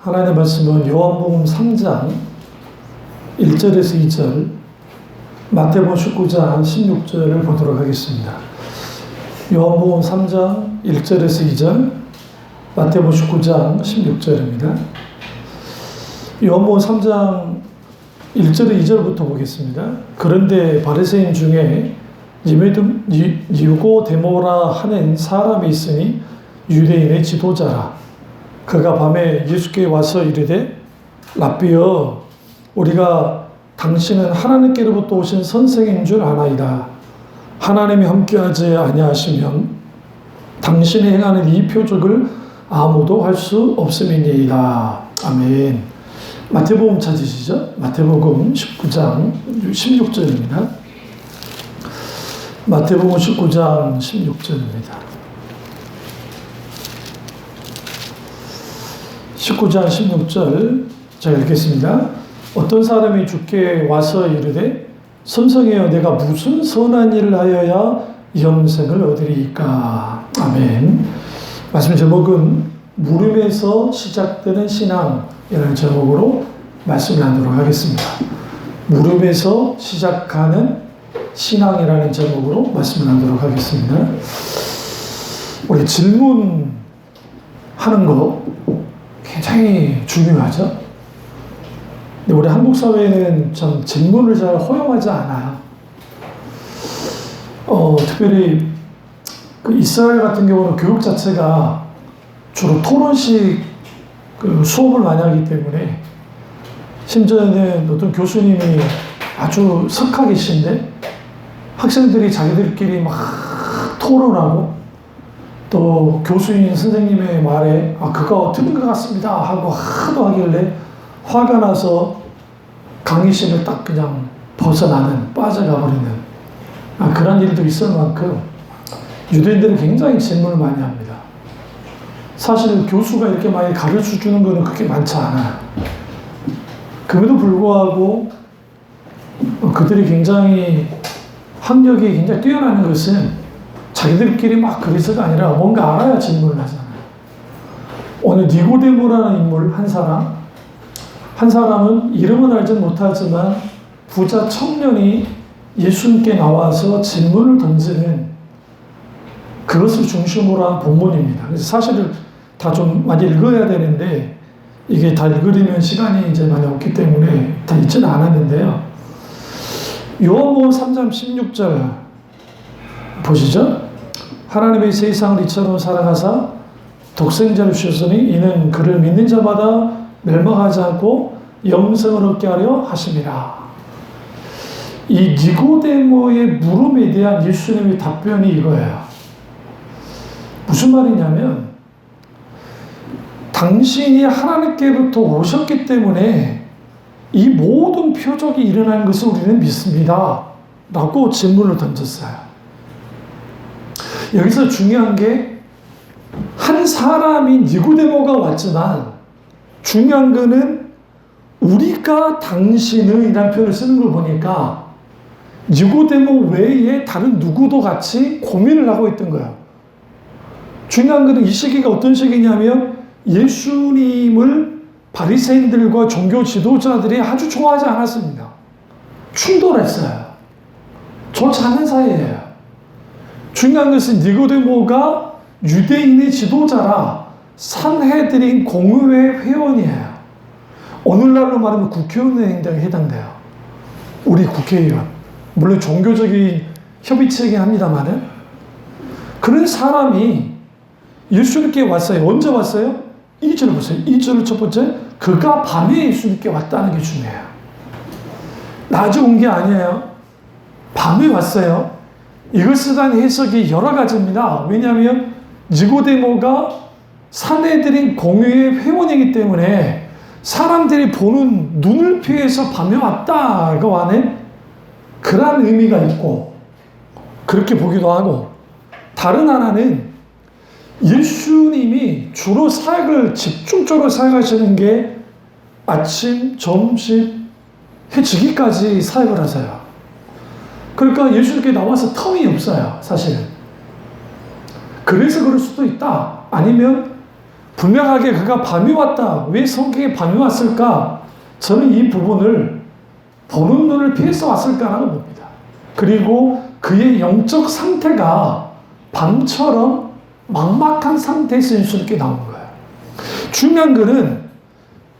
하나님의 말씀은 요한복음 3장 1절에서 2절, 마태복음 19장 16절을 보도록 하겠습니다. 요한복음 3장 1절에서 2절, 마태복음 19장 16절입니다. 요한복음 3장 1절에 2절부터 보겠습니다. 그런데 바리새인 중에 니고데모라 하는 사람이 있으니 유대인의 지도자라. 그가 밤에 예수께 와서 이르되 랍비여, 우리가 당신은 하나님께로부터 오신 선생인 줄 아나이다. 하나님이 함께하지 아니하시면 당신이 행하는 이 표적을 아무도 할 수 없음이니이다. 아멘. 마태복음 찾으시죠? 마태복음 19장 16절입니다. 마태복음 19장 16절입니다. 19장 16절 제가 읽겠습니다. 어떤 사람이 주께 와서 이르되 선생이여, 내가 무슨 선한 일을 하여야 영생을 얻으리이까. 아멘. 말씀 제목은 물음에서 시작되는 신앙이라는 제목으로 말씀을 나누도록 하겠습니다. 물음에서 시작하는 신앙이라는 제목으로 말씀을 나누도록 하겠습니다. 우리 질문하는 거 굉장히 중요하죠. 근데 우리 한국 사회는 참 질문을 잘 허용하지 않아요. 특별히 그 이스라엘 같은 경우는 교육 자체가 주로 토론식 수업을 많이 하기 때문에, 심지어는 어떤 교수님이 아주 석학이신데 학생들이 자기들끼리 막 토론하고, 또 교수인 선생님의 말에 그거 틀린 것 같습니다 하고 하도 하길래 화가 나서 강의실을 딱 그냥 벗어나는, 빠져가 버리는 그런 일도 있을 만큼 유대인들은 굉장히 질문을 많이 합니다. 사실 교수가 이렇게 많이 가르쳐 주는 거는 그렇게 많지 않아요. 그럼에도 불구하고 그들이 굉장히 학력이 굉장히 뛰어나는 것은 자기들끼리 막 그래서가 아니라 뭔가 알아야 질문을 하잖아요. 오늘 니고데모라는 인물, 한 사람은 이름은 알지 못하지만 부자 청년이 예수님께 나와서 질문을 던지는, 그것을 중심으로 한 본문입니다. 그래서 사실을 다 좀 많이 읽어야 되는데 이게 다 읽으려면 시간이 이제 많이 없기 때문에 다 읽지는 않았는데요. 요한복음 3장 16절 보시죠. 하나님의 세상을 이처럼 사랑하사 독생자를 주셨으니 이는 그를 믿는 자마다 멸망하지 않고 영생을 얻게 하려 하심이라. 이 니고데모의 물음에 대한 예수님의 답변이 이거예요. 무슨 말이냐면, 당신이 하나님께로부터 오셨기 때문에 이 모든 표적이 일어나는 것을 우리는 믿습니다 라고 질문을 던졌어요. 여기서 중요한 게, 한 사람이 니고데모가 왔지만 중요한 거는 우리가 당신의 이라는 표현을 쓰는 걸 보니까 니고데모 외에 다른 누구도 같이 고민을 하고 있던 거예요. 중요한 거는 이 시기가 어떤 시기냐면, 예수님을 바리새인들과 종교 지도자들이 아주 좋아하지 않았습니다. 충돌했어요. 좋지 않은 사이예요. 중요한 것은 니고데모가 유대인의 지도자라 산헤드린 공의회 회원이에요. 오늘날로 말하면 국회의원에 해당돼요. 우리 국회의원. 물론 종교적인 협의체이긴 합니다만은. 그런 사람이 예수님께 왔어요. 언제 왔어요? 2절을 보세요. 2절을 첫 번째, 그가 밤에 예수님께 왔다는 게 중요해요. 낮에 온 게 아니에요. 밤에 왔어요. 이것에 대한 해석이 여러 가지입니다. 왜냐하면 니고데모가 산헤드린 공의회 회원이기 때문에 사람들이 보는 눈을 피해서 밤에 왔다고 하는 그런 의미가 있고, 그렇게 보기도 하고, 다른 하나는 예수님이 주로 사역을 집중적으로 사역하시는 게 아침, 점심, 해 지기까지 사역을 하세요. 그러니까 예수님께 나와서 텀이 없어요, 사실은. 그래서 그럴 수도 있다. 아니면 분명하게 그가 밤이 왔다. 왜 성경에 밤이 왔을까? 저는 이 부분을 보는 눈을 피해서 왔을까라고 봅니다. 그리고 그의 영적 상태가 밤처럼 막막한 상태에서 예수님께 나온 거예요. 중요한 것은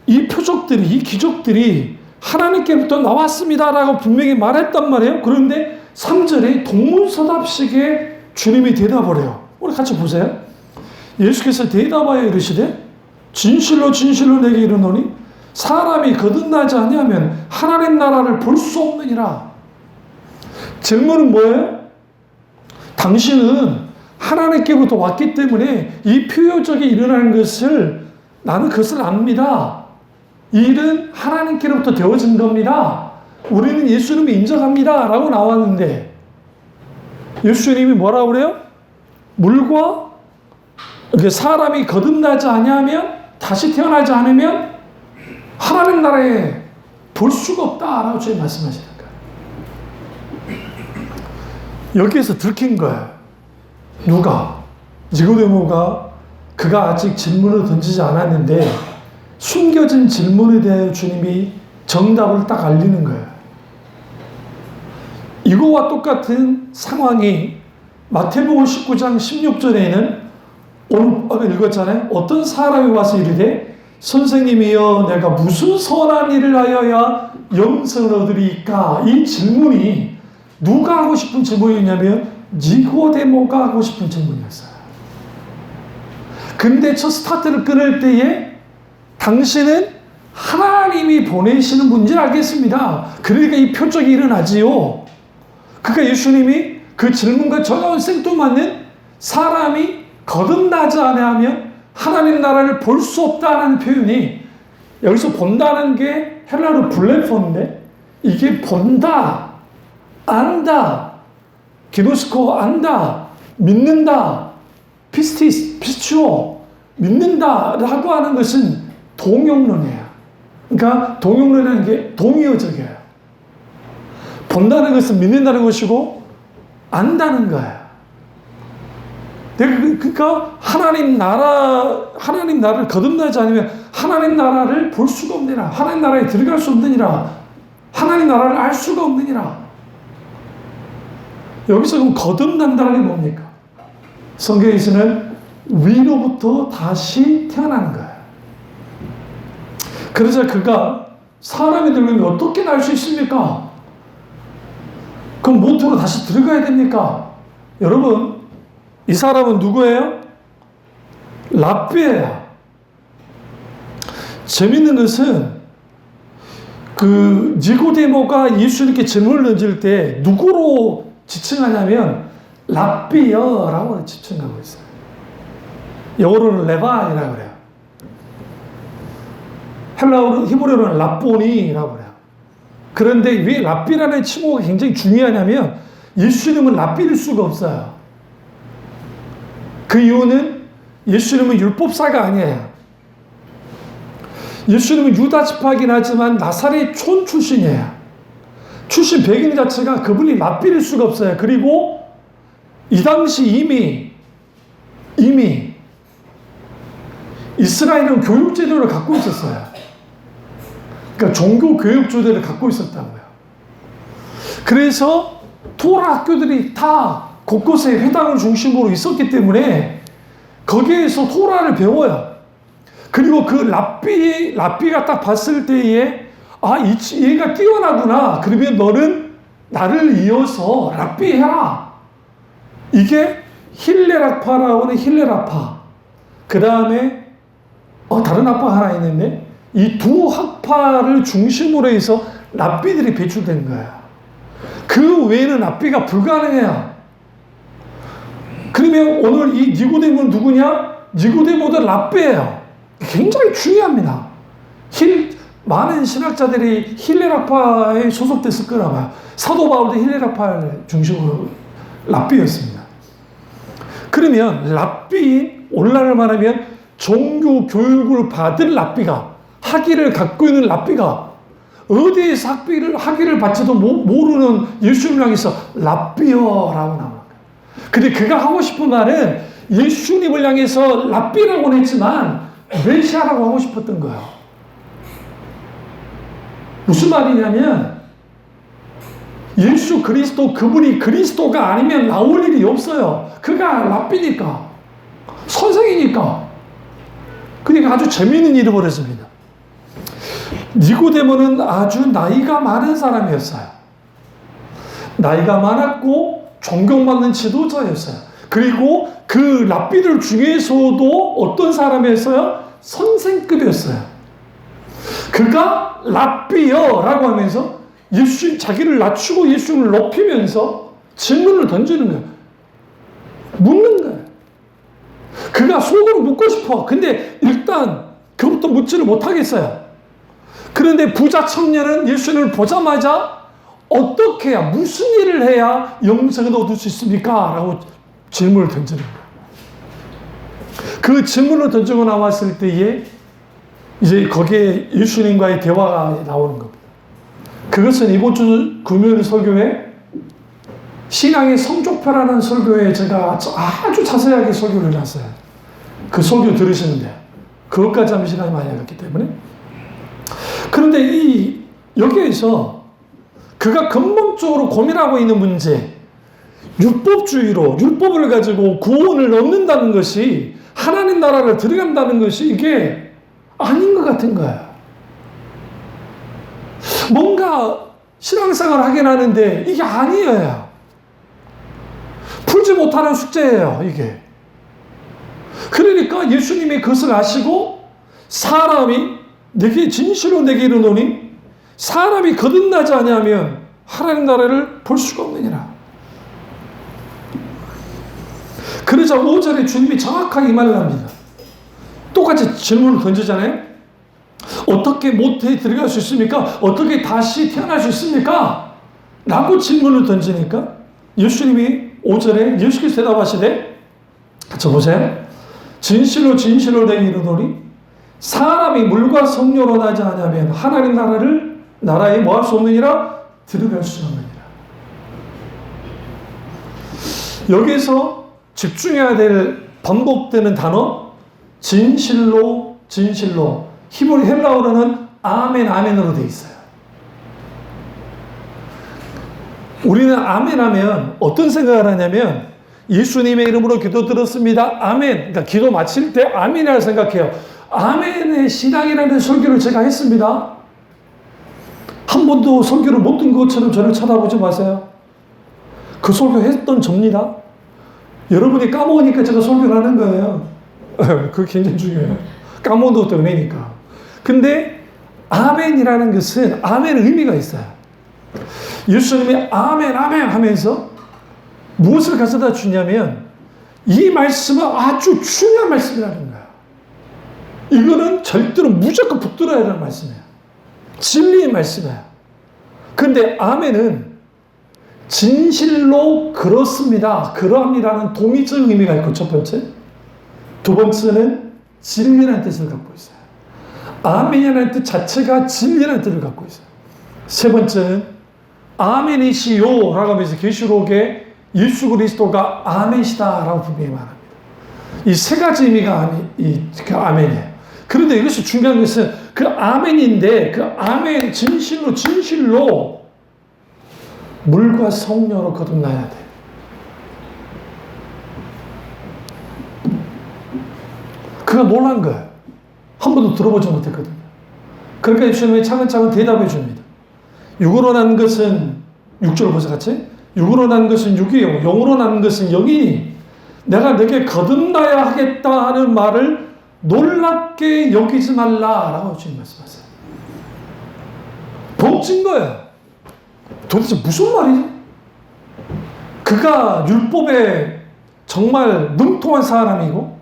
이 표적들이, 이 기적들이 하나님께로부터 나왔습니다라고 분명히 말했단 말이에요. 그런데 3절에 동문서답식의 주님이 대답을 해요. 우리 같이 보세요. 예수께서 대답하여 이르시되 진실로 진실로 내게 이르노니 사람이 거듭나지 아니하면 하나님 나라를 볼 수 없느니라. 질문은 뭐예요? 당신은 하나님께로부터 왔기 때문에 이 표적이 일어나는 것을 나는 그것을 압니다. 이 일은 하나님께로부터 되어진 겁니다. 우리는 예수님을 인정합니다. 라고 나왔는데 예수님이 뭐라고 그래요? 물과 사람이 거듭나지 아니하면 다시 태어나지 않으면 하나님 나라에 볼 수가 없다라고 주님 말씀하시는 거예요. 여기에서 들킨 거예요. 누가? 니고데모가 그가 아직 질문을 던지지 않았는데 숨겨진 질문에 대해 주님이 정답을 딱 알리는 거예요. 이거와 똑같은 상황이 마태복음 19장 16절에는 오늘 읽었잖아요. 어떤 사람이 와서 이르되 선생님이여 내가 무슨 선한 일을 하여야 영생을 얻으리까? 이 질문이 누가 하고 싶은 질문이냐면 니고데모가 하고 싶은 질문이었어요. 근데 저 스타트를 끊을 때에 당신은 하나님이 보내시는 분인지 알겠습니다. 그러니까 이 표적이 일어나지요. 그러니까 예수님이 그 질문과 전혀 생뚱맞는 사람이 거듭나지 않으면 하나님 나라를 볼 수 없다는 표현이 여기서 본다는 게 헬라어로 블레폰인데 이게 본다, 안다, 기노스코 안다, 믿는다, 피스추어 믿는다라고 하는 것은 동용론이에요. 그러니까 동용론이라는 게 동의어적이에요. 본다는 것은 믿는다는 것이고 안다는 거예요. 그러니까 하나님 나라를 거듭나지 않으면 하나님 나라를 볼 수가 없느니라. 하나님 나라에 들어갈 수 없느니라. 하나님 나라를 알 수가 없느니라. 여기서 그럼 거듭난다는 게 뭡니까? 성경에서는 위로부터 다시 태어나는 거예요. 그러자 그가 사람이 늙으면 어떻게 날 수 있습니까? 그럼 모토로 다시 들어가야 됩니까? 여러분, 이 사람은 누구예요? 랍비예요. 재밌는 것은 그 니고데모가 예수님께 질문을 던질 때 누구로 지칭하냐면 랍비여라고 지칭하고 있어요. 영어로는 레바이라고 그래요. 헬라어로 히브리어로는 랍보니라고 그래요. 그런데 왜 랍비라는 칭호가 굉장히 중요하냐면 예수님은 랍비일 수가 없어요. 그 이유는 예수님은 율법사가 아니에요. 예수님은 유다 지파이긴 하지만 나사렛 촌 출신이에요. 출신 배경 자체가 그분이 랍비일 수가 없어요. 그리고 이 당시 이미 이스라엘은 교육제도를 갖고 있었어요. 그러니까 종교 교육제도를 갖고 있었다고요. 그래서 토라 학교들이 다 곳곳에 회당을 중심으로 있었기 때문에 거기에서 토라를 배워요. 그리고 그 랍비가 딱 봤을 때에 얘가 뛰어나구나. 그러면 너는 나를 이어서 랍비 해라. 이게 힐레라파라고 하는 힐레라파. 그 다음에 다른 학파 하나 있는데 이 두 학파를 중심으로 해서 랍비들이 배출된 거야. 그 외에는 랍비가 불가능해요. 그러면 오늘 이 니고데모는 누구냐? 니고데모도 랍비예요. 굉장히 중요합니다. 많은 신학자들이 힐레라파에 소속됐을 거라 봐요. 사도 바울도 힐레라파를 중심으로 랍비였습니다. 그러면 랍비인 오늘날을 말하면 종교 교육을 받은 랍비가 학위를 갖고 있는 랍비가 어디에서 학위를 받지도 모르는 예수님을 향해서 랍비여라고 나옵니다. 근데 그가 하고 싶은 말은 예수님을 향해서 랍비라고는 했지만 메시아라고 하고 싶었던 거예요. 무슨 말이냐면 예수 그리스도 그분이 그리스도가 아니면 나올 일이 없어요. 그가 랍비니까 선생이니까. 그러니까 아주 재미있는 일을 벌였습니다. 니고데모는 아주 나이가 많은 사람이었어요. 나이가 많았고 존경받는 지도자였어요. 그리고 그 랍비들 중에서도 어떤 사람이었어요? 선생급이었어요. 그가 랍비여라고 하면서 자기를 낮추고 예수님을 높이면서 질문을 던지는 거예요. 묻는 거예요. 그가 속으로 묻고 싶어. 근데 일단 그것부터 묻지를 못하겠어요. 그런데 부자 청년은 예수님을 보자마자 어떻게 해야, 무슨 일을 해야 영생을 얻을 수 있습니까? 라고 질문을 던지는 거예요. 그 질문을 던지고 나왔을 때에 이제 거기에 예수님과의 대화가 나오는 겁니다. 그것은 이번 주 금요일 설교에 신앙의 성족표라는 설교에 제가 아주 자세하게 설교를 해놨어요. 그 설교 들으시는데 그것까지 하면 시간이 많이 걸렸기 때문에. 그런데 여기에서 그가 근본적으로 고민하고 있는 문제, 율법주의로 율법을 가지고 구원을 얻는다는 것이, 하나님 나라를 들어간다는 것이 이게 아닌 것 같은 거예요. 뭔가 신앙생활을 하긴 하는데 이게 아니에요. 풀지 못하는 숙제예요, 이게. 그러니까 예수님이 그것을 아시고 사람이 내게 진실로 내게 이르노니 사람이 거듭나지 아니하면 하나님 나라를 볼 수가 없느니라. 그러자 5절에 주님이 정확하게 이 말을 합니다. 똑같이 질문을 던지잖아요. 어떻게 모태에 들어갈 수 있습니까? 어떻게 다시 태어날 수 있습니까? 라고 질문을 던지니까 예수님이 5절에 예수께서 대답하시되, 같이 보세요. 진실로 진실로 내게 이르노니 사람이 물과 성령으로 나지 않으면 하나님 나라에 뭐 할 수 없느니라, 들어갈 수 없느니라. 여기서 집중해야 될 반복되는 단어, 진실로 진실로. 히브리 헬라어로는 아멘 아멘으로 되어 있어요. 우리는 아멘 하면 어떤 생각을 하냐면 예수님의 이름으로 기도 들었습니다. 아멘. 그러니까 기도 마칠 때 아멘이라고 생각해요. 아멘의 신앙이라는 설교를 제가 했습니다. 한 번도 설교를 못 든 것처럼 저를 쳐다보지 마세요. 그 설교 했던 접니다. 여러분이 까먹으니까 제가 설교를 하는 거예요. 그게 굉장히 중요해요. 까먹은 것도 은혜니까. 근데 아멘이라는 것은 아멘의 의미가 있어요. 예수님이 아멘 아멘 하면서 무엇을 가져다 주냐면 이 말씀은 아주 중요한 말씀이라는 거야. 이거는 절대로 무조건 붙들어야 되는 말씀이에요. 진리의 말씀이에요. 근데 아멘은 진실로 그렇습니다, 그러합니다는 동의적 의미가 있고, 첫 번째. 두 번째는 진리라는 뜻을 갖고 있어요. 아멘이라는 뜻 자체가 진리라는 뜻을 갖고 있어요. 세 번째는 아멘이시요 라고 하면서 계시록에 예수 그리스도가 아멘이시다라고 분명히 말합니다. 이 세 가지 의미가 그 아멘이에요. 그런데 이것이 중요한 것은 그 아멘인데 그 아멘 진실로 물과 성령으로 거듭나야 돼. 그가 놀란 거예요. 한 번도 들어보지 못했거든요. 그러니까 예수님이 차근차근 대답해 줍니다. 육으로 난 것은, 6절 보세요, 같이. 육으로 난 것은 육이요, 영으로 난 것은 영이니 내가 너에게 거듭나야 하겠다 하는 말을 놀랍게 여기지 말라라고 주님 말씀하세요. 벅진 거예요. 도대체 무슨 말이지? 그가 율법에 정말 능통한 사람이고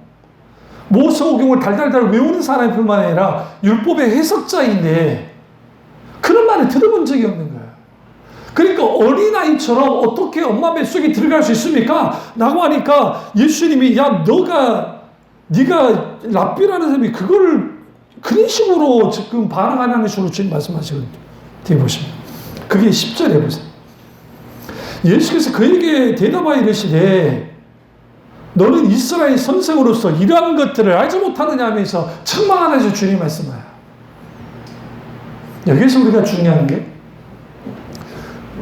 모세오경을 달달달 외우는 사람일 뿐만 아니라 율법의 해석자인데 그런 말을 들어본 적이 없는 거예요. 그러니까 어린아이처럼 어떻게 엄마 뱃속에 들어갈 수 있습니까? 라고 하니까 예수님이 네가 랍비라는 사람이 그거를 그런 식으로 지금 반응하는 식으로 주님 말씀하시거든요. 뒤에 보시면. 그게 10절에 보세요. 예수께서 그에게 대답하여 이르시되 너는 이스라엘 선생으로서 이러한 것들을 알지 못하느냐 하면서 책망하면서 주님 말씀해요. 여기서 우리가 중요한 게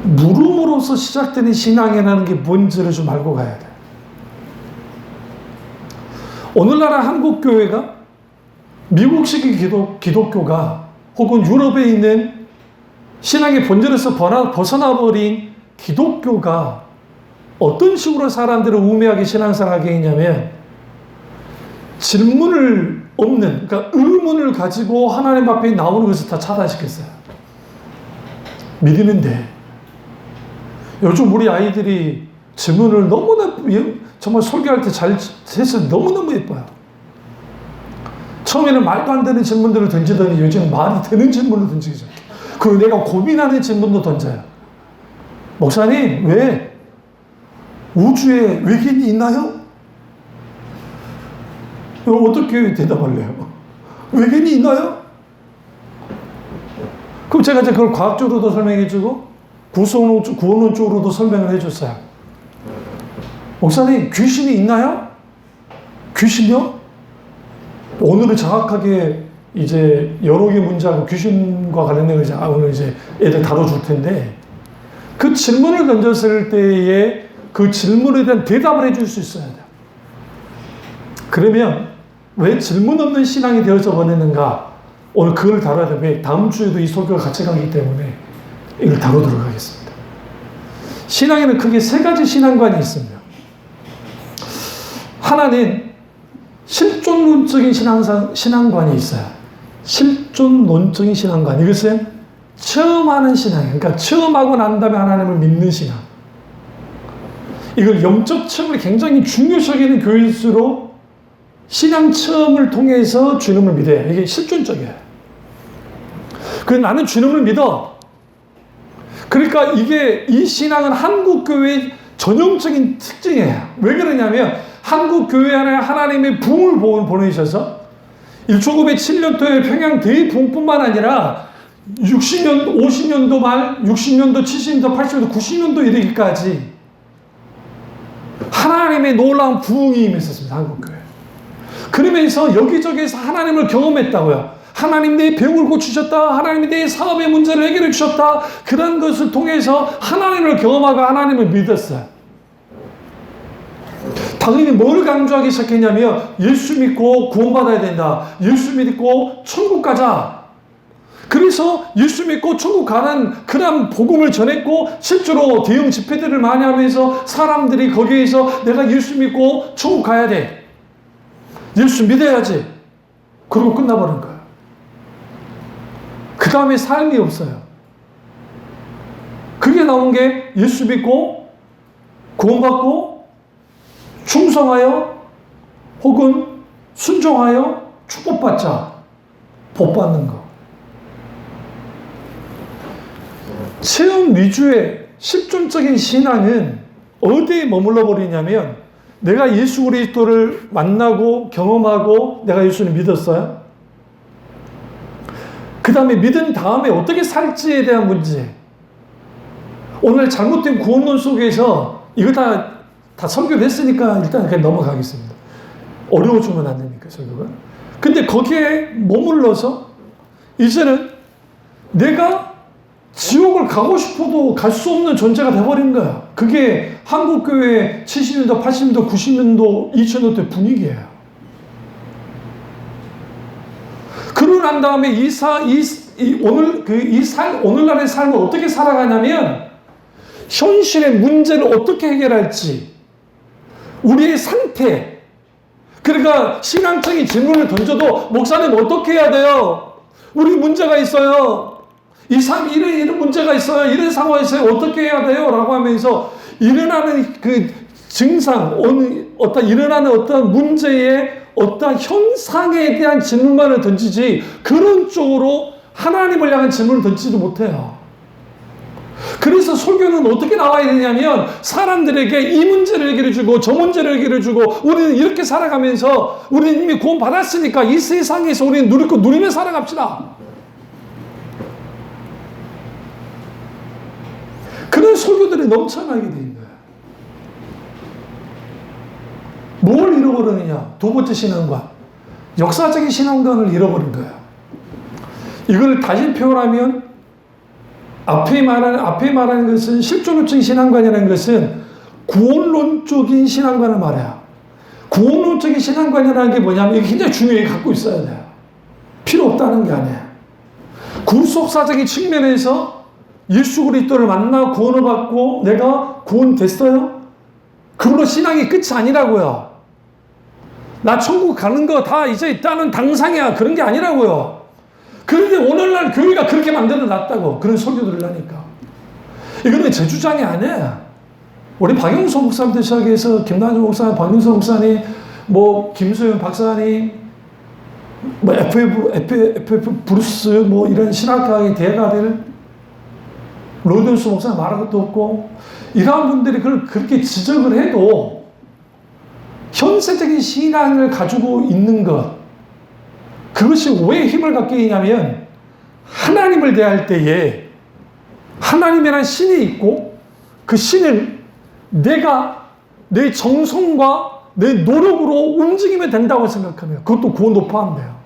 물음으로써 시작되는 신앙이라는 게 뭔지를 좀 알고 가야 돼. 오늘날 한국교회가 미국식 기독교가 혹은 유럽에 있는 신앙의 본질에서 벗어나버린 기독교가 어떤 식으로 사람들을 우매하게 신앙생활하게 했냐면 질문을 없는, 그러니까 의문을 가지고 하나님 앞에 나오는 것을 다 차단시켰어요. 믿으면 돼. 요즘 우리 아이들이 질문을 너무나 정말 설교할 때 잘 해서 너무너무 예뻐요. 처음에는 말도 안 되는 질문들을 던지더니 요즘 말이 되는 질문을 던지기 시작해요. 그리고 내가 고민하는 질문도 던져요. 목사님, 왜 우주에 외계인이 있나요? 어떻게 대답할래요? 외계인이 있나요? 그럼 제가 이제 그걸 과학적으로도 설명해주고 구원론적으로도 설명을 해줬어요. 목사님, 귀신이 있나요? 귀신요? 오늘은 정확하게 이제 여러 개 문제하고 귀신과 관련된 거 오늘 이제 애들 다뤄줄 텐데 그 질문을 던졌을 때에 그 질문에 대한 대답을 해줄 수 있어야 돼요. 그러면 왜 질문 없는 신앙이 되어져 버리는가? 오늘 그걸 다뤄야 돼요. 왜? 다음 주에도 이 설교가 같이 가기 때문에 이걸 다루도록 하겠습니다. 신앙에는 크게 세 가지 신앙관이 있습니다. 하나는 실존론적인 신앙관이 있어요. 실존론적인 신앙관. 이것은 처음 하는 신앙이에요. 그러니까 처음 하고 난 다음에 하나님을 믿는 신앙. 이걸 영적 체험을 굉장히 중요시 여기는 교일수록 신앙 체험을 통해서 주님을 믿어요. 이게 실존적이에요. 그래서 나는 주님을 믿어. 그러니까 이 신앙은 한국교회의 전형적인 특징이에요. 왜 그러냐면 한국교회 안에 하나님의 부흥을 보내셔서 1907년도에 평양 대부흥뿐만 아니라 60년, 50년도 말, 60년도, 70년도, 80년도, 90년도 이르기까지 하나님의 놀라운 부흥이 임했었습니다. 한국교회. 그러면서 여기저기에서 하나님을 경험했다고요. 하나님 내 병을 고치셨다. 하나님 내 사업의 문제를 해결해 주셨다. 그런 것을 통해서 하나님을 경험하고 하나님을 믿었어요. 당연히 뭘 강조하기 시작했냐면 예수 믿고 구원받아야 된다. 예수 믿고 천국 가자. 그래서 예수 믿고 천국 가는 그런 복음을 전했고 실제로 대형 집회들을 많이 하면서 사람들이 거기에서 내가 예수 믿고 천국 가야 돼. 예수 믿어야지. 그러고 끝나버린 거예요. 그 다음에 삶이 없어요. 그게 나온 게 예수 믿고 구원받고 충성하여 혹은 순종하여 축복받자. 복받는 거. 체험 위주의 실존적인 신앙은 어디에 머물러 버리냐면 내가 예수 그리스도를 만나고 경험하고 내가 예수를 믿었어요. 그 다음에 믿은 다음에 어떻게 살지에 대한 문제. 오늘 잘못된 구원론 속에서 이거 다 설교를 했으니까 일단 그냥 넘어가겠습니다. 어려워지면 안 되니까 설교가. 근데 거기에 머물러서 이제는 내가 지옥을 가고 싶어도 갈 수 없는 존재가 돼버린 거야. 그게 한국교회 70년도, 80년도, 90년도, 2000년대 분위기예요. 그러고 난 다음에 오늘날의 삶을 어떻게 살아가냐면 현실의 문제를 어떻게 해결할지 우리의 상태 그러니까 신앙적인 질문을 던져도 목사님 어떻게 해야 돼요? 우리 문제가 있어요. 이 삶 이런 문제가 있어요. 이런 상황이 있어요. 어떻게 해야 돼요? 라고 하면서 일어나는 그 증상, 일어나는 어떤 문제의 어떤 현상에 대한 질문만을 던지지 그런 쪽으로 하나님을 향한 질문을 던지지 못해요. 그래서 설교는 어떻게 나와야 되냐면 사람들에게 이 문제를 해결해주고 저 문제를 해결해주고 우리는 이렇게 살아가면서 우리는 이미 구원 받았으니까 이 세상에서 우리는 누리며 살아갑시다. 그런 설교들이 넘쳐나게 된 거예요. 뭘 잃어버리느냐? 두 번째 신앙관. 역사적인 신앙관을 잃어버린 거야. 이걸 다시 표현하면 앞에 말하는 것은 실존론적인 신앙관이라는 것은 구원론적인 신앙관을 말해요. 구원론적인 신앙관이라는 게 뭐냐면 이게 굉장히 중요하게 갖고 있어야 돼요. 필요 없다는 게 아니에요. 구속사적인 측면에서 예수 그리스도를 만나 구원을 받고 내가 구원됐어요? 그걸로 신앙이 끝이 아니라고요. 나 천국 가는 거 다 이제 있다는 당상이야. 그런 게 아니라고요. 그런데 오늘날 교회가 그렇게 만들어 놨다고. 그런 설교들을 하니까. 이거는 제 주장이 아니에요. 우리 박영수 목사님부터 시작해서 김남주 목사님, 박영수 목사님, 뭐 김소연 박사님, 뭐 FF 브루스 뭐 이런 신학과의 대가들, 로든스 목사님 말할 것도 없고, 이러한 분들이 그걸 그렇게 지적을 해도 현세적인 신앙을 가지고 있는 것, 그것이 왜 힘을 갖게 되냐면 하나님을 대할 때에 하나님이라는 신이 있고 그 신을 내가 내 정성과 내 노력으로 움직이면 된다고 생각하면 그것도 구원도 포함돼요.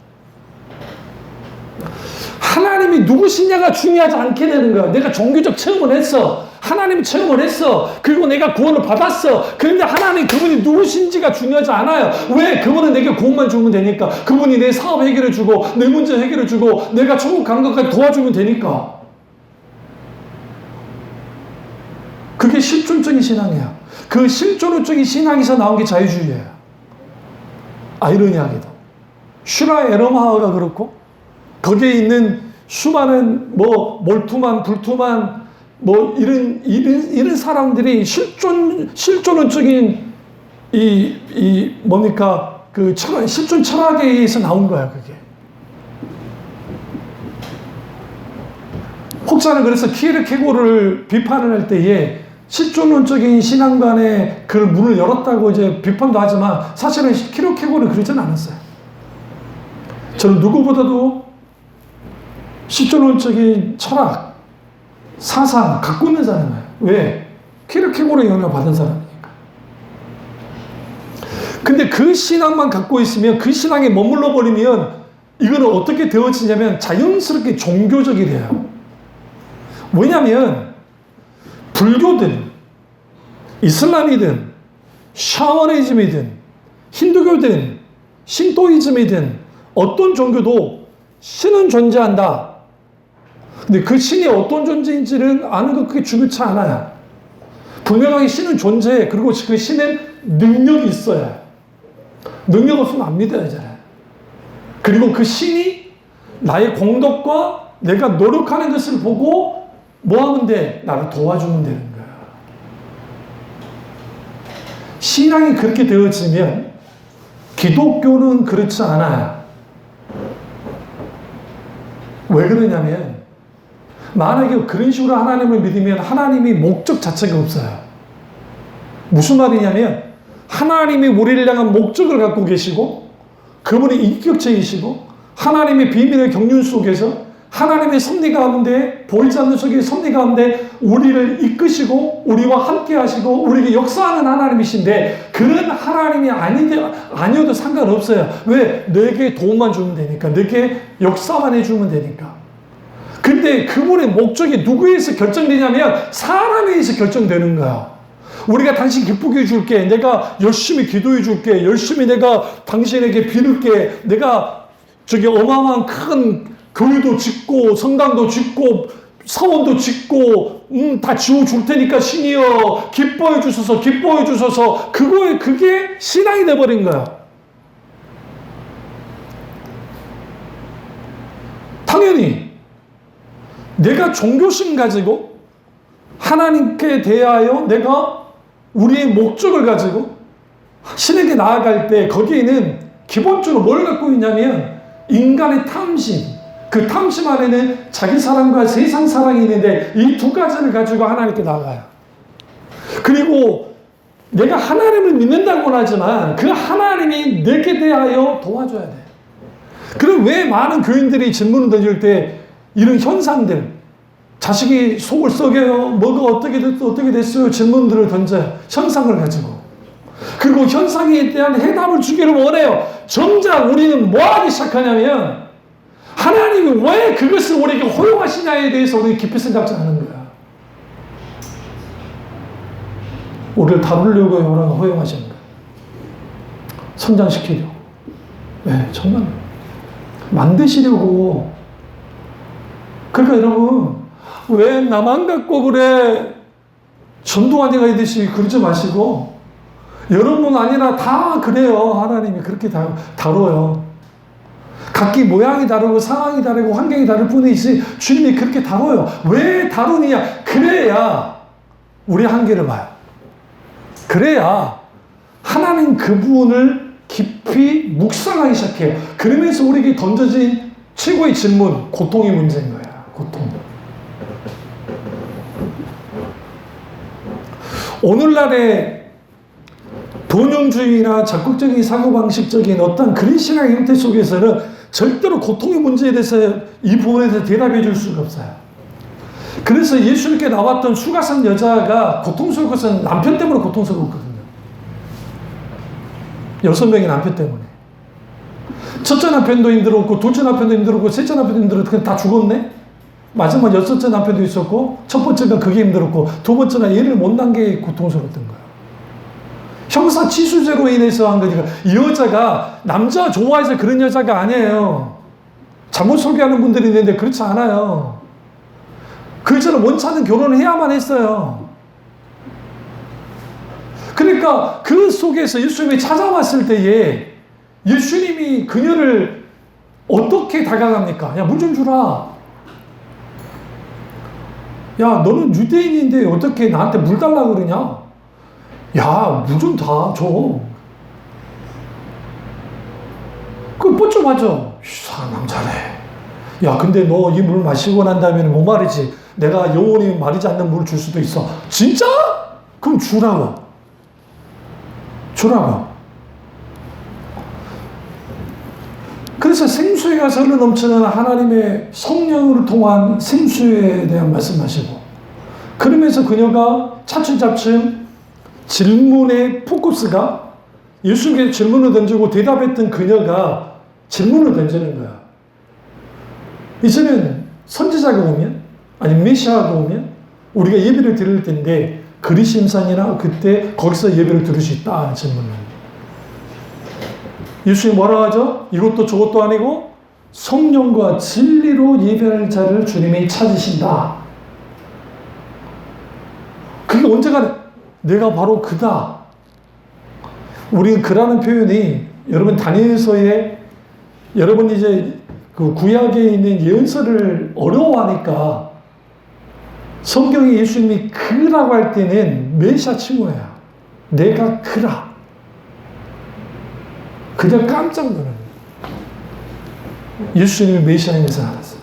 하나님이 누구시냐가 중요하지 않게 되는 거야. 내가 종교적 체험을 했어. 하나님 체험을 했어. 그리고 내가 구원을 받았어. 그런데 하나님 그분이 누구신지가 중요하지 않아요. 왜? 그분은 내게 구원만 주면 되니까. 그분이 내 사업 해결해 주고 내 문제 해결해 주고 내가 천국 가는 것까지 도와주면 되니까. 그게 실존적인 신앙이야. 그 실존적인 신앙에서 나온 게 자유주의예요. 아이러니하게도. 슈라 에르마하가 그렇고 거기에 있는 수많은 뭐 몰투만 불투만 뭐 이런 사람들이 실존론적인 이 뭡니까 그 실존 철학에 의해서 나온 거야 그게. 혹자는 그래서 키에르케고르를 비판을 할 때에 실존론적인 신앙관에 그 문을 열었다고 이제 비판도 하지만 사실은 키에르케고르는 그러진 않았어요. 저는 누구보다도 실존론적인 철학, 사상 갖고 있는 사람이에요. 왜? 키에르케고르의 영향을 받은 사람이니까. 근데 그 신앙만 갖고 있으면 그 신앙에 머물러 버리면 이거는 어떻게 되어지냐면 자연스럽게 종교적이 돼요. 뭐냐면 불교든 이슬람이든 샤머니즘이든 힌두교든 신도이즘이든 어떤 종교도 신은 존재한다. 근데 그 신이 어떤 존재인지를 아는 것 그게 중요치 않아요. 분명하게 신은 존재해. 그리고 그 신은 능력이 있어요. 능력 없으면 안 믿어야 하잖아요. 그리고 그 신이 나의 공덕과 내가 노력하는 것을 보고 뭐 하면 돼? 나를 도와주면 되는 거야. 신앙이 그렇게 되어지면 기독교는 그렇지 않아요. 왜 그러냐면 만약에 그런 식으로 하나님을 믿으면 하나님이 목적 자체가 없어요. 무슨 말이냐면 하나님이 우리를 향한 목적을 갖고 계시고 그분이 인격체이시고 하나님의 비밀의 경륜 속에서 하나님의 섭리 가운데 보이지 않는 속의 섭리 가운데 우리를 이끄시고 우리와 함께 하시고 우리에게 역사하는 하나님이신데 그런 하나님이 아니어도 상관없어요. 왜? 내게 도움만 주면 되니까. 내게 역사만 해주면 되니까. 근데 그분의 목적이 누구에서 결정되냐면 사람에 의해서 결정되는 거야. 우리가 당신 기쁘게 해줄게. 내가 열심히 기도해 줄게. 열심히 내가 당신에게 빌을게. 내가 저기 어마어마한 큰 교회도 짓고 성당도 짓고 사원도 짓고 다 지어줄 테니까 신이여 기뻐해 주소서 기뻐해 주소서. 그게 신앙이 돼버린 거야. 당연히 내가 종교심 가지고 하나님께 대하여 내가 우리의 목적을 가지고 신에게 나아갈 때 거기에는 기본적으로 뭘 갖고 있냐면 인간의 탐심. 그 탐심 안에는 자기 사랑과 세상 사랑이 있는데 이 두 가지를 가지고 하나님께 나아가요. 그리고 내가 하나님을 믿는다고는 하지만 그 하나님이 내게 대하여 도와줘야 돼. 그럼 왜 많은 교인들이 질문을 던질 때 이런 현상들, 자식이 속을 썩여요, 뭐가 어떻게 됐어요, 질문들을 던져요. 현상을 가지고. 그리고 현상에 대한 해답을 주기를 원해요. 정작 우리는 뭐 하기 시작하냐면 하나님이 왜 그것을 우리에게 허용하시냐에 대해서 우리 깊이 생각지 않는 거야. 우리를 다루려고 허용하시는 거야. 성장시키려고. 네, 정말 만드시려고. 그러니까 여러분, 왜 나만 갖고 그래? 전두환이가 있듯이 그러지 마시고, 여러분 아니라 다 그래요. 하나님이 그렇게 다뤄요. 각기 모양이 다르고 상황이 다르고 환경이 다를 뿐이지 주님이 그렇게 다뤄요. 왜 다루느냐? 그래야 우리 한계를 봐요. 그래야 하나님 그 부분을 깊이 묵상하기 시작해요. 그러면서 우리에게 던져진 최고의 질문, 고통의 문제인 거야. 고통. 오늘날의 본용주의나 적극적인 사고방식적인 어떤 그런 신앙의 형태 속에서는 절대로 고통의 문제에 대해서 이 부분에 대해서 대답해 줄 수가 없어요. 그래서 예수님께 나왔던 수가성 여자가 고통스러운 것은 남편 때문에 고통스러웠거든요. 6명의 남편 때문에. 첫째 남편도 힘들었고, 둘째 남편도 힘들었고, 셋째 남편도 힘들었고, 그냥 다 죽었네? 마지막 여섯째 남편도 있었고, 첫 번째가 그게 힘들었고, 두 번째가 얘를 못 낳은 게 고통스러웠던 거예요. 형사 치수죄로 인해서 한 거니까 이 여자가 남자 좋아해서 그런 여자가 아니에요. 잘못 설계하는 분들이 있는데 그렇지 않아요. 그 여자는 원치 않는 결혼을 해야만 했어요. 그러니까 그 속에서 예수님이 찾아왔을 때에 예수님이 그녀를 어떻게 다가갑니까? 야, 물 좀 주라. 야, 너는 유대인인데 어떻게 나한테 물 달라고 그러냐? 야, 물 좀 다 줘. 그럼 뻗쳐맞아. 이상한 남자네. 야, 근데 너 이 물 마시고 난 다음에는 뭐 말이지? 내가 영원히 마르지 않는 물을 줄 수도 있어. 진짜? 그럼 주라고. 주라고. 그래서 생수가 절로 넘치는 하나님의 성령을 통한 생수에 대한 말씀하시고, 그러면서 그녀가 차츰차츰 질문의 포커스가 예수님께 질문을 던지고 대답했던 그녀가 질문을 던지는 거야. 이제는 선지자가 오면, 아니면 메시아가 오면 우리가 예배를 드릴 텐데 그리심산이나 그때 거기서 예배를 드릴 수 있다. 질문을. 예수님이 뭐라 하죠? 이것도 저것도 아니고 성령과 진리로 예배할 자를 주님이 찾으신다. 그게 언제가 내가 바로 그다. 우리는 그라는 표현이 여러분 다니엘서에 여러분 이제 그 구약에 있는 예언서를 어려워하니까 성경에 예수님이 그라고 할 때는 메시아 칭호야. 내가 그라. 그냥 깜짝 놀라요. 예수님이 메시아인 것을 알았어.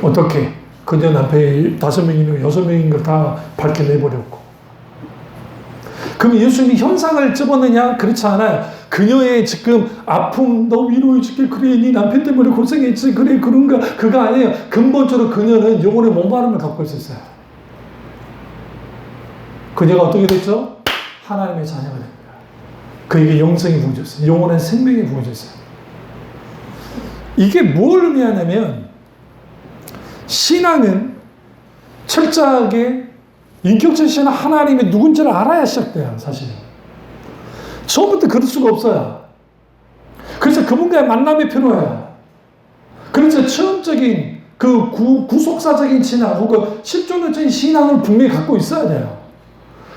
어떻게? 그녀 남편이 5명이고 6명인 걸 다 밝혀내버렸고. 그럼 예수님이 현상을 집었느냐? 그렇지 않아요. 그녀의 지금 아픔, 너 위로해줄게. 그래, 네 남편 때문에 고생했지. 그래, 그런가? 그거 아니에요. 근본적으로 그녀는 영혼의 몸바람을 갖고 있었어요. 그녀가 어떻게 됐죠? 하나님의 자녀가 됩니다. 그에게 영생이 부어졌어요. 영원한 생명이 부어졌어요. 이게 뭘 의미하냐면 신앙은 철저하게 인격적 신앙 하나님이 누군지를 알아야 시작돼요. 사실 처음부터 그럴 수가 없어요. 그래서 그분과의 만남이 필요해요. 그래서 처음적인 그 구속사적인 신앙 혹은 실존적인 신앙을 분명히 갖고 있어야 돼요.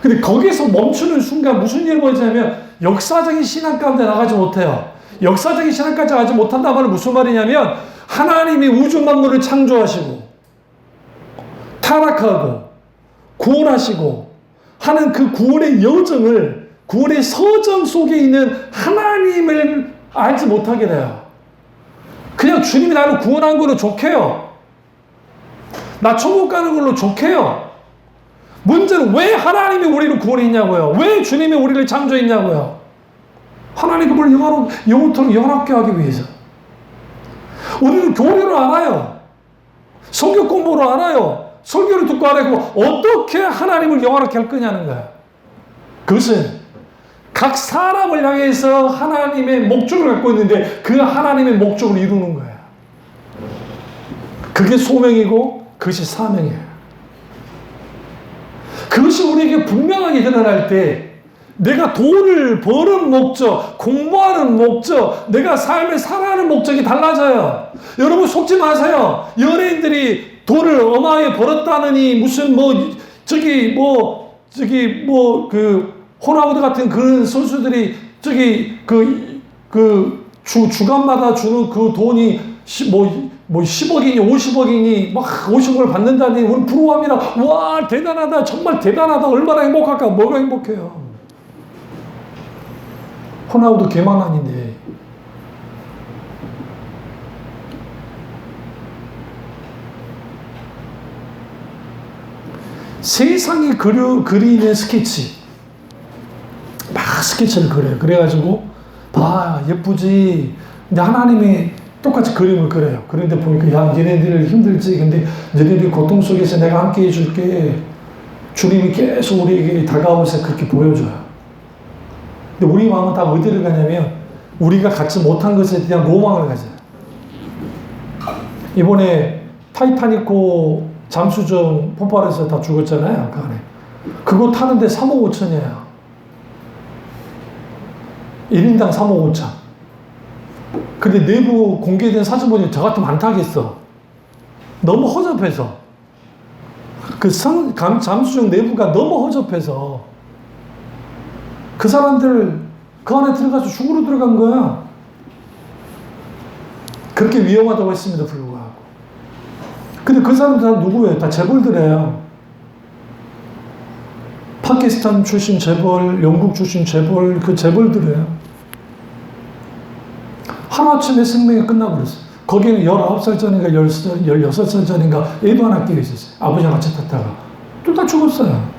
근데 거기서 멈추는 순간 무슨 일이 벌어지냐면 역사적인 신앙 가운데 나가지 못해요. 역사적인 신앙까지 가지 못한다는 말은 무슨 말이냐면 하나님이 우주 만물을 창조하시고 타락하고 구원하시고 하는 그 구원의 여정을, 구원의 서정 속에 있는 하나님을 알지 못하게 돼요. 그냥 주님이 나를 구원한 걸로 좋게요. 나 천국 가는 걸로 좋게요. 문제는 왜 하나님이 우리를 구원했냐고요. 왜 주님이 우리를 창조했냐고요. 하나님이 그걸 영원토록 영원하게 하기 위해서. 우리는 교리를 알아요. 성경 공부를 알아요. 설교를 듣고 알아고 어떻게 하나님을 영원하게 할 거냐는 거야. 그것은 각 사람을 향해서 하나님의 목적을 갖고 있는데 그 하나님의 목적을 이루는 거야. 그게 소명이고 그것이 사명이에요. 그것이 우리에게 분명하게 드러날 때 내가 돈을 버는 목적, 공부하는 목적, 내가 삶을 살아가는 목적이 달라져요. 여러분 속지 마세요. 연예인들이 돈을 어마하게 벌었다느니 무슨 호나우드 같은 그런 선수들이 주간마다 주는 그 돈이 10억이니 50억이니 막 50억을 받는다니 우리 부러워합니다. 와 대단하다. 정말 대단하다. 얼마나 행복할까. 뭐가 행복해요. 호나우드 개망한인데 세상이 그리는 스케치 막 스케치를 그려요. 그래가지고 봐 예쁘지. 근데 하나님이 똑같이 그림을 그려요. 그런데 보니까 야 얘네들 힘들지. 근데 너희들이 고통 속에서 내가 함께 해줄게. 주님이 계속 우리에게 다가오면서 그렇게 보여줘요. 근데 우리 마음은 다 어디를 가냐면 우리가 갖지 못한 것에 대한 로망을 가져요. 이번에 타이타닉호 잠수정 폭발해서 다 죽었잖아요. 그 안에. 그거 타는데 3억 5천이에요. 1인당 3억 5천. 근데 내부 공개된 사진 보니 저 같으면 안 타겠어. 너무 허접해서. 잠수정 내부가 너무 허접해서 그 사람들 그 안에 들어가서 죽으러 들어간 거야. 그렇게 위험하다고 했음에도 불구하고. 근데 그 사람들 다 누구예요? 다 재벌들이에요. 파키스탄 출신 재벌, 영국 출신 재벌, 그 재벌들이에요. 하루아침에 생명이 끝나버렸어요. 거기는 19살 전인가 16살 전인가 애도 하나 끼어 있었어요. 아버지랑 같이 탔다가. 또 다 죽었어요.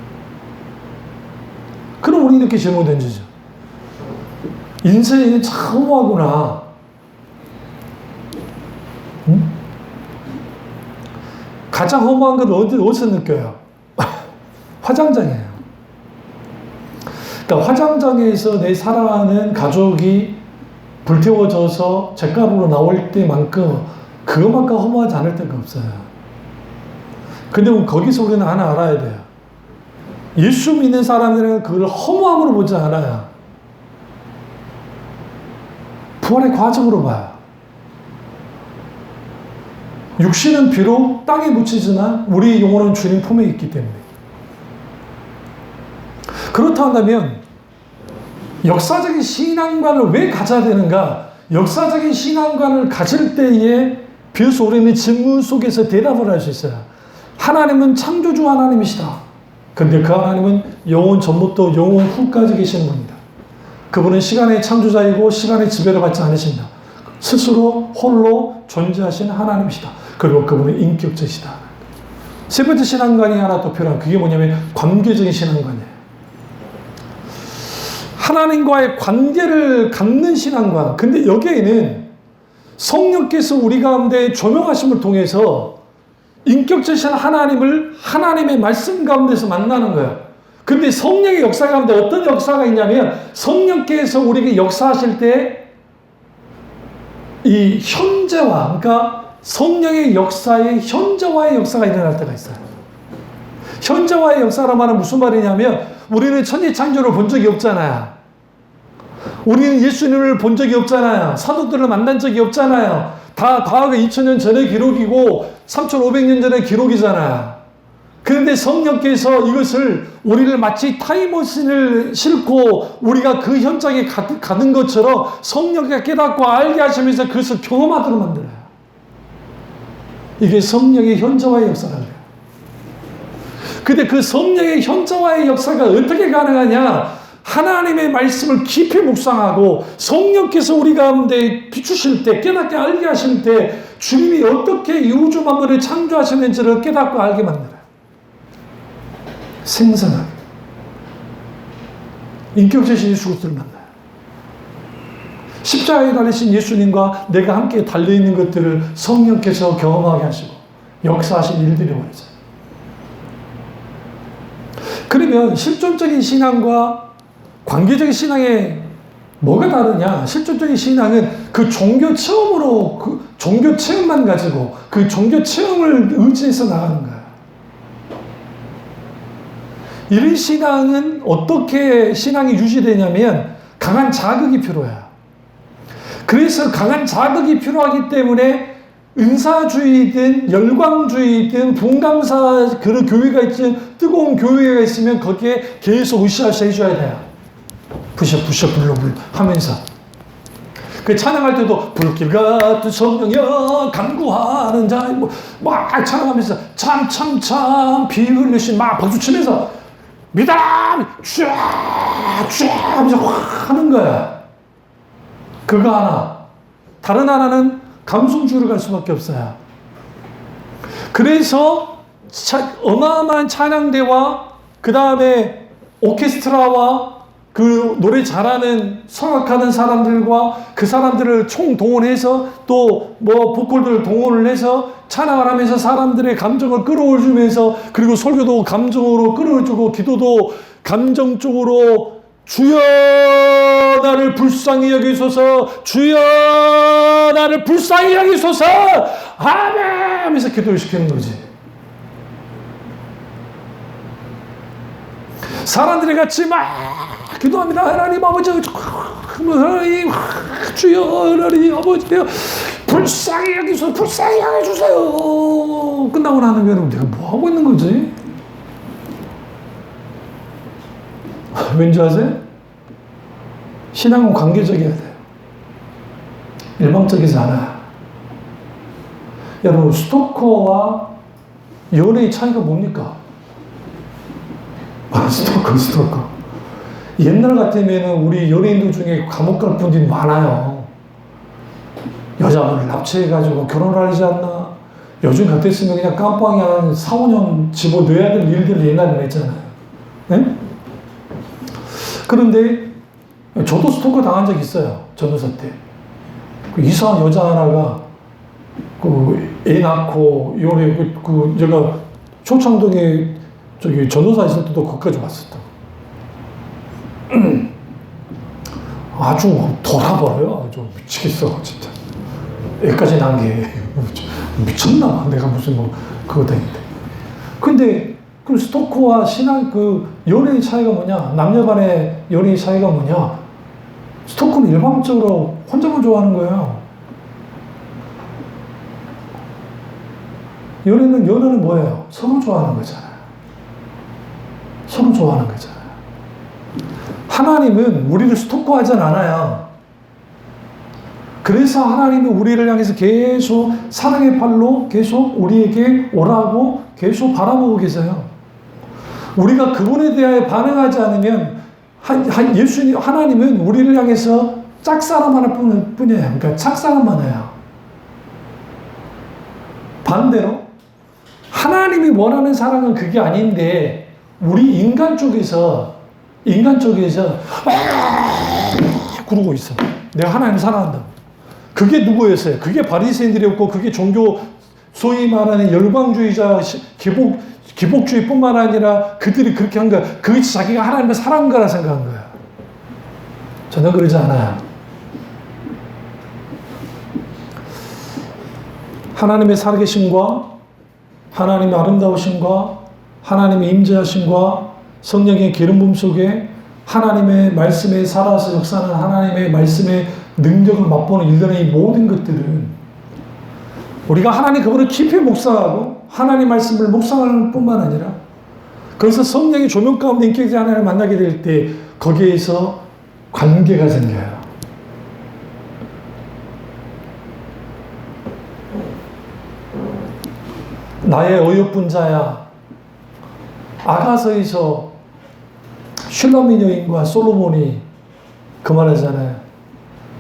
그럼 우리 이렇게 질문 던지죠. 인생이 참 허무하구나. 응? 가장 허무한 건 어디서 느껴요? 화장장이에요. 그러니까 화장장에서 내 사랑하는 가족이 불태워져서 잿가루로 나올 때만큼 그것만큼 허무하지 않을 때가 없어요. 근데 거기서 우리는 하나 알아야 돼요. 예수 믿는 사람들은 그걸 허무함으로 보지 않아요. 부활의 과정으로 봐요. 육신은 비록 땅에 묻히지만 우리 영혼은 주님 품에 있기 때문에. 그렇다 한다면 역사적인 신앙관을 왜 가져야 되는가? 역사적인 신앙관을 가질 때에 비로소 우리는 질문 속에서 대답을 할 수 있어요. 하나님은 창조주 하나님이시다. 근데 그 하나님은 영원 전부터 영원 후까지 계시는 분입니다. 그분은 시간의 창조자이고 시간의 지배를 받지 않으십니다. 스스로 홀로 존재하신 하나님이시다. 그리고 그분은 인격적이시다. 세 번째 신앙관이 하나 더 필요한 그게 뭐냐면 관계적인 신앙관이에요. 하나님과의 관계를 갖는 신앙관. 근데 여기에는 성령께서 우리 가운데 조명하심을 통해서 인격적이신 하나님을 하나님의 말씀 가운데서 만나는 거예요. 근데 성령의 역사 가운데 어떤 역사가 있냐면 성령께서 우리에게 역사하실 때 이 현재와 그러니까 성령의 역사에 현재와의 역사가 일어날 때가 있어요. 현재와의 역사란 말은 무슨 말이냐면 우리는 천지창조를 본 적이 없잖아요. 우리는 예수님을 본 적이 없잖아요. 사도들을 만난 적이 없잖아요. 다 과거 2000년 전의 기록이고 3500년 전의 기록이잖아요. 그런데 성령께서 이것을 우리를 마치 타임머신을 싣고 우리가 그 현장에 가는 것처럼 성령께 깨닫고 알게 하시면서 그것을 경험하도록 만들어요. 이게 성령의 현재와의 역사라는 거예요. 근데 그 성령의 현재와의 역사가 어떻게 가능하냐? 하나님의 말씀을 깊이 묵상하고 성령께서 우리 가운데 비추실 때 깨닫게 알게 하실 때 주님이 어떻게 이 우주 만물을 창조하셨는지를 깨닫고 알게 만들어요. 생생하게 인격적인 예수 그리스도를 만나요. 십자가에 달리신 예수님과 내가 함께 달려있는 것들을 성령께서 경험하게 하시고 역사하신 일들이 벌어져요. 그러면 실존적인 신앙과 관계적인 신앙에 뭐가 다르냐? 실존적인 신앙은 그 종교 체험으로, 그 종교 체험만 가지고 그 종교 체험을 의지해서 나가는 거야. 이런 신앙은 어떻게 신앙이 유지되냐면 강한 자극이 필요해요. 그래서 강한 자극이 필요하기 때문에 은사주의든 열광주의든 분감사 그런 교회가 있든 뜨거운 교회가 있으면 거기에 계속 으쌰으쌰 해줘야 돼요. 부셔 불러 하면서 그 찬양할 때도 불길 같은 성령여 간구하는 자 막 찬양하면서 참 피 흘리신 막 박수 치면서 믿어라 쫙 하면서 확 하는 거야. 그거 하나. 다른 하나는 감성주의로 갈 수밖에 없어요. 그래서 어마어마한 찬양대와 그 다음에 오케스트라와 그 노래 잘하는 성악하는 사람들과 그 사람들을 총동원해서 또 뭐 보컬들을 동원을 해서 찬양을 하면서 사람들의 감정을 끌어올리면서 그리고 설교도 감정으로 끌어올리고 기도도 감정적으로 주여 나를 불쌍히 여기소서 주여 나를 불쌍히 여기소서 아멘 하면서 기도를 시키는 거지. 사람들이 같이 막 기도합니다. 하나님 아버지 하나님 주여 하나님 아버지 불쌍히 여기소서 불쌍히 여겨주세요. 끝나고 나는 거는 내가 뭐 하고 있는 거지? 왠지 아세요? 신앙은 관계적이어야 돼요. 일방적이지 않아요. 여러분 스토커와 연애의 차이가 뭡니까? 스토커. 옛날 같으면 우리 연예인들 중에 감옥 갈 분들이 많아요. 여자분을 납치해가지고 결혼을 하지 않나? 요즘 같았으면 그냥 깜빵에 한 4, 5년 집어넣어야 될 일들을 옛날에 했잖아요. 네? 그런데 저도 스토커 당한 적 있어요. 전도사 때. 그 이상한 여자 하나가 애 낳고 제가 초창동에 저기 전도사 있을 때도 거기까지 왔었다. 아주 돌아버려요. 아주 미치겠어 진짜. 애까지 낳은 게 미쳤나? 내가 무슨 그거 되는데. 근데 그 스토커와 신앙 연애의 차이가 뭐냐? 남녀 간의 연애의 차이가 뭐냐? 스토커는 일방적으로 혼자만 좋아하는 거예요. 연애는 뭐예요? 서로 좋아하는 거잖아요. 서로 좋아하는 거잖아요. 하나님은 우리를 스토커하지 않아요. 그래서 하나님은 우리를 향해서 계속 사랑의 팔로 계속 우리에게 오라고 계속 바라보고 계세요. 우리가 그분에 대하여 반응하지 않으면 하나님은 우리를 향해서 짝사랑만 할 뿐이에요. 그러니까 착사랑만 해요. 반대로 하나님이 원하는 사랑은 그게 아닌데 우리 인간 쪽에서 그러고 있어. 내가 하나님 사랑한다. 그게 누구였어요? 그게 바리새인들이었고 그게 종교 소위 말하는 열광주의자 기복주의뿐만 아니라 그들이 그렇게 한 거야. 그것이 자기가 하나님을 사랑한 거라 생각한 거야. 전혀 그러지 않아요. 하나님의 살아계심과 하나님의 아름다우심과 하나님의 임재하심과 성령의 기름 부음 속에 하나님의 말씀에 살아서 역사하는 하나님의 말씀의 능력을 맛보는 일들의 이 모든 것들은 우리가 하나님 그분을 깊이 묵상하고 하나님 말씀을 묵상하는 뿐만 아니라 그래서 성령의 조명 가운데 인격의 하나님을 만나게 될 때 거기에서 관계가 생겨요. 나의 어여쁜 자야. 아가서에서 슐라민 여인과 솔로몬이 그 말하잖아요.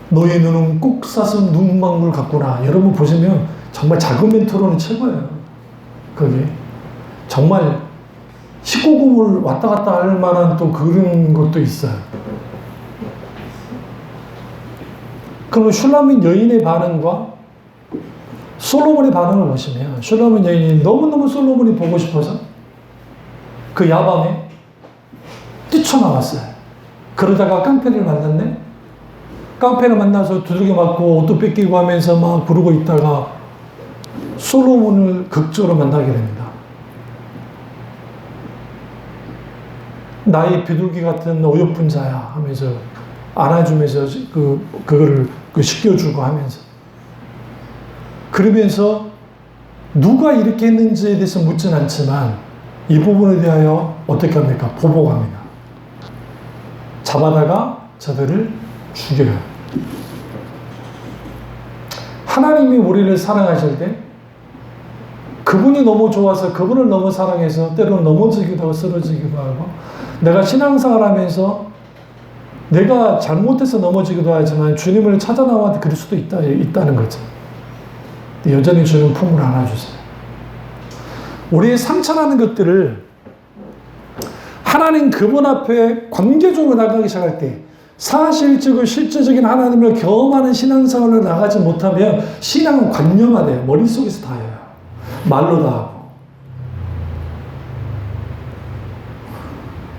너의 눈은 꼭 사슴 눈망울 같구나. 여러분 보시면 정말 작은 멘토로는 최고예요. 그게 정말 19금을 왔다 갔다 할 만한 또 그런 것도 있어요. 그럼 슐라민 여인의 반응과 솔로몬의 반응을 보시면 슐라민 여인이 너무너무 솔로몬이 보고 싶어서 그 야밤에 뛰쳐나왔어요. 그러다가 깡패를 만났네? 깡패를 만나서 두들겨 맞고 옷도 뺏기고 하면서 막 부르고 있다가 솔로몬을 극적으로 만나게 됩니다. 나의 비둘기 같은 어여쁜 자야 하면서 안아주면서 그거를 씻겨주고 하면서 그러면서 누가 이렇게 했는지에 대해서 묻진 않지만 이 부분에 대하여 어떻게 합니까? 보복합니다. 잡아다가 저들을 죽여요. 하나님이 우리를 사랑하실 때 그분이 너무 좋아서 그분을 너무 사랑해서 때로는 넘어지기도 하고 쓰러지기도 하고 내가 신앙생활 하면서 내가 잘못해서 넘어지기도 하지만 주님을 찾아 나와도 그럴 수도 있다는 거죠. 여전히 주님 품을 안아주세요. 우리의 상처나는 것들을 하나님 그분 앞에 관계적으로 나가기 시작할 때 사실적이고 실제적인 하나님을 경험하는 신앙생활을 나가지 못하면 신앙은 관념화돼요. 머릿속에서 다 해요. 말로 다 하고.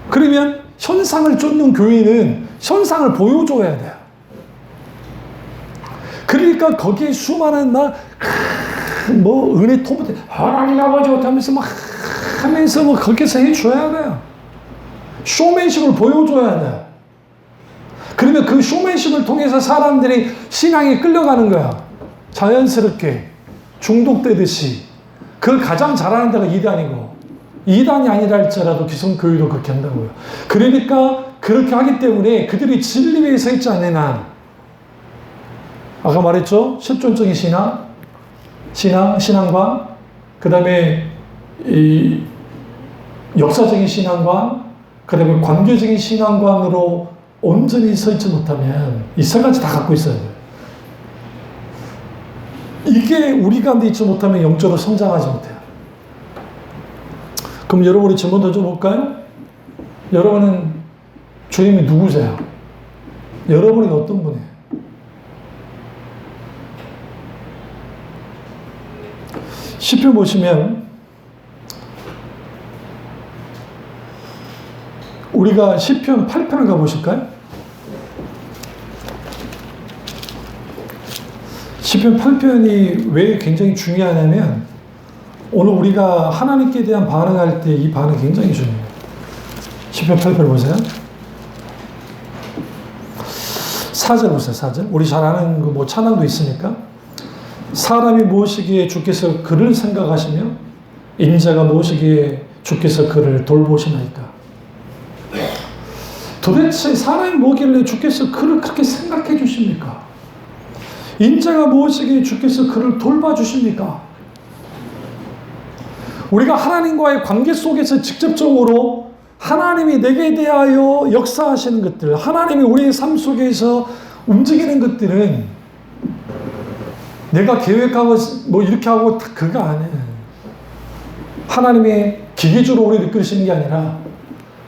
그러면 현상을 쫓는 교인은 현상을 보여줘야 돼요. 그러니까 거기에 수많은 은혜 토부대 하나님 아버지 하면서 하면서 거기서 해줘야 돼요. 쇼맨십을 보여줘야 돼요. 그러면 그 쇼맨십을 통해서 사람들이 신앙에 끌려가는 거야. 자연스럽게 중독되듯이. 그걸 가장 잘하는 데가 이단이고 2단이 아니라 할지라도 기성교회도 그렇게 한다고요. 그러니까 그렇게 하기 때문에 그들이 진리 위에 서 있지 않는 한 아까 말했죠? 실존적인 신앙관, 그 다음에 이 역사적인 신앙관, 그 다음에 관계적인 신앙관으로 온전히 서 있지 못하면 이 세 가지 다 갖고 있어야 돼요. 이게 우리 가운데 있지 못하면 영적으로 성장하지 못해요. 그럼 여러분이 질문 던져볼까요? 여러분은 주님이 누구세요? 여러분이 어떤 분이에요? 시편 보시면 우리가 시편 8편을 가보실까요? 시편 8편이 왜 굉장히 중요하냐면 오늘 우리가 하나님께 대한 반응할 때 이 반응 굉장히 중요해요. 시편 8편 보세요. 4절 보세요. 4절. 우리 잘 아는 찬양도 있으니까. 사람이 무엇이기에 주께서 그를 생각하시며 인자가 무엇이기에 주께서 그를 돌보시나이까. 도대체 사람이 뭐길래 주께서 그를 그렇게 생각해 주십니까? 인자가 무엇이기에 주께서 그를 돌봐주십니까? 우리가 하나님과의 관계 속에서 직접적으로 하나님이 내게 대하여 역사하시는 것들, 하나님이 우리의 삶 속에서 움직이는 것들은 내가 계획하고 이렇게 하고 그거 아니에요. 하나님의 기계적으로 우리를 이끌으시는 게 아니라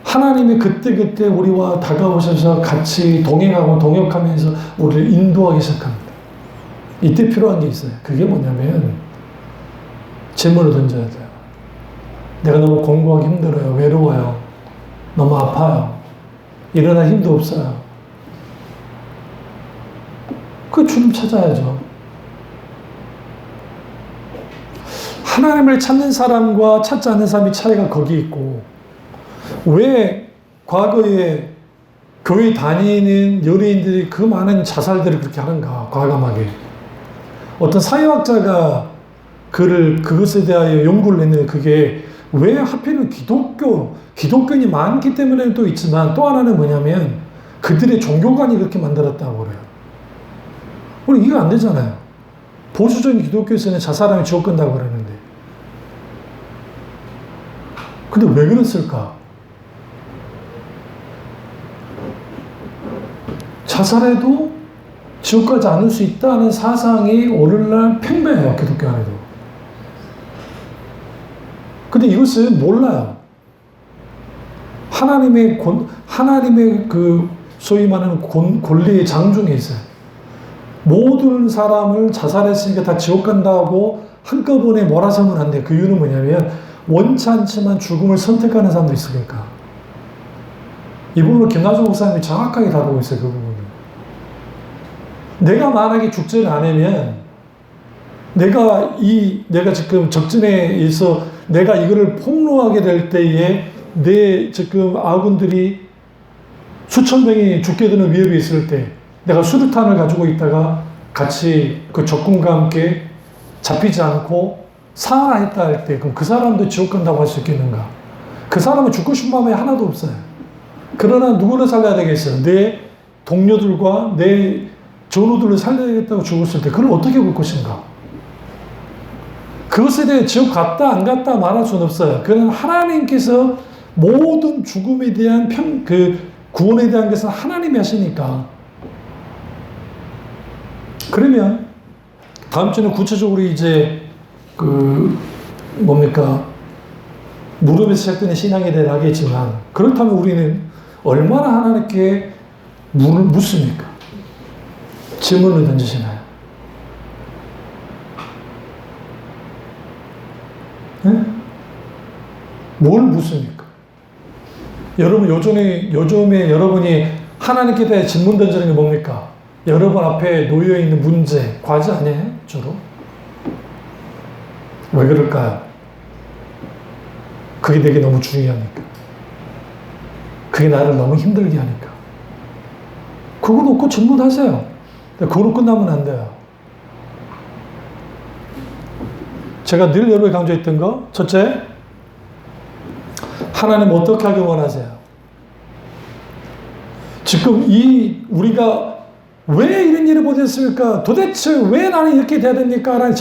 하나님이 그때그때 우리와 다가오셔서 같이 동행하고 동역하면서 우리를 인도하기 시작합니다. 이때 필요한 게 있어요. 그게 뭐냐면 질문을 던져야 돼요. 내가 너무 공부하기 힘들어요. 외로워요. 너무 아파요. 일어날 힘도 없어요. 그 주님 찾아야죠. 하나님을 찾는 사람과 찾지 않는 사람의 차이가 거기 있고 왜 과거에 교회 다니는 연예인들이 그 많은 자살들을 그렇게 하는가 과감하게 어떤 사회학자가 그것에 대하여 연구를 했는데 그게 왜 하필은 기독교인이 많기 때문에 또 있지만 또 하나는 뭐냐면 그들의 종교관이 그렇게 만들었다고 그래요. 우리 이해가 안 되잖아요. 보수적인 기독교에서는 자살하면 지옥 간다고 그러는데 근데 왜 그랬을까? 자살해도 지옥 가지 않을 수 있다는 사상이 오늘날 팽배해요. 기독교 안에도. 근데 이것은 몰라요. 하나님의 소위 말하는 권리의 장중에 있어요. 모든 사람을 자살했으니까 다 지옥 간다고 한꺼번에 몰아서면 안 돼. 그 이유는 뭐냐면 원치 않지만 죽음을 선택하는 사람도 있으니까. 이 부분을 김나주 목사님이 정확하게 다루고 있어요. 그 부분을. 내가 만약에 죽지를 않으면 내가 지금 적진에 있어 내가 이거를 폭로하게 될 때에 내 지금 아군들이 수천 명이 죽게 되는 위협이 있을 때 내가 수류탄을 가지고 있다가 같이 그 적군과 함께 잡히지 않고 사하했다 할 때 그럼 그 사람도 지옥 간다고 할 수 있겠는가? 그 사람은 죽고 싶은 마음이 하나도 없어요. 그러나 누구를 살려야 되겠어요? 내 동료들과 내 전우들을 살려야겠다고 죽었을 때 그걸 어떻게 볼 것인가? 그것에 대해 지옥 갔다 안 갔다 말할 수는 없어요. 그는 하나님께서 모든 죽음에 대한 구원에 대한 것은 하나님이 하시니까. 그러면 다음 주는 구체적으로 이제 무릎에서 시작되는 신앙에 대해 하겠지만 그렇다면 우리는 얼마나 하나님께 묻습니까? 질문을 던지시나요? 네? 뭘 묻습니까? 여러분 요즘에 여러분이 하나님께 대해 질문 던지는 게 뭡니까? 여러분 앞에 놓여있는 문제, 과제 아니에요? 주로? 왜 그럴까요? 그게 되게 너무 중요하니까. 그게 나를 너무 힘들게 하니까. 그거 놓고 질문하세요. 그거로 끝나면 안 돼요. 제가 늘 여러분에 강조했던 거, 첫째, 하나님 어떻게 하길 원하세요? 지금 우리가 왜 이런 일을 못했습니까? 도대체 왜 나는 이렇게 돼야 됩니까? 라는